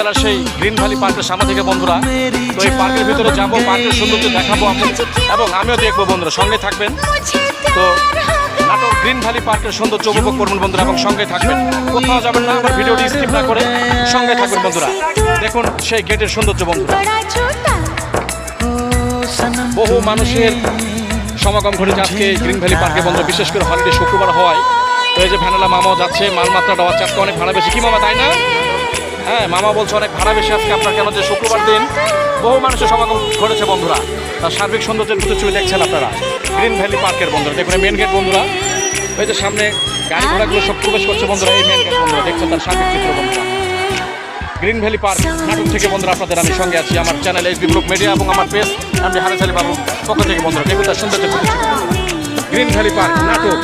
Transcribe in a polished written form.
জেলার সেই green valley পার্কের সামনে থেকে বন্ধুরা। তো এই পার্কের ভিতরে যাবো, পার্কের সৌন্দর্য দেখাবো আমি এবং আমিও দেখবো বন্ধুরা, সঙ্গে থাকবেন। তো নাটোর গ্রিন ভ্যালি পার্কের সৌন্দর্য উপভোগ করবেন বন্ধুরা এবং সঙ্গে থাকবেন, কোথাও যাবেন না, আমার ভিডিওটি স্কিপ না করে সঙ্গে থাকবেন বন্ধুরা। দেখুন সেই গেটের সৌন্দর্য বন্ধুরা, বহু মানুষের সমাগম ঘটেছে আজকে গ্রিন ভ্যালি পার্কে বন্ধুরা, বিশেষ করে হলিডে শুক্রবার হওয়ায়। তো এই যে ভ্যানেলা মামাও যাচ্ছে, মালমাত্রাটা আজকে অনেক ভাড়া বেশি, কি মামা তাই না? হ্যাঁ, মামা বলছে অনেক ভাড়া বেশি আজকে আপনার, কেন যে শুক্রবার দিন বহু মানুষের সমাগম ঘটেছে বন্ধুরা। তার সার্বিক সৌন্দর্যের প্রতিচ্ছবি দেখছেন আপনারা গ্রিন ভ্যালি পার্কের বন্ধুরা। দেখুন মেন গেট বন্ধুরা, ওই যে সামনে গাড়ি ঘোড়াগুলো সব প্রবেশ করছে বন্ধুরা, এই মেন গেট বন্ধুরা, দেখছেন তার সার্বিক চিত্র বন্ধুরা। গ্রিন ভ্যালি পার্ক নাটক থেকে বন্ধুরা আপনাদের আমি সঙ্গে আছি, আমার চ্যানেল এসবি ব্লগ মিডিয়া এবং আমার পেজ আমি হারেস আলী বাবুর পক্ষ থেকে বন্ধুরা। দেখুন তার সৌন্দর্যের প্রতিচ্ছবি গ্রিন ভ্যালি পার্ক নাটক।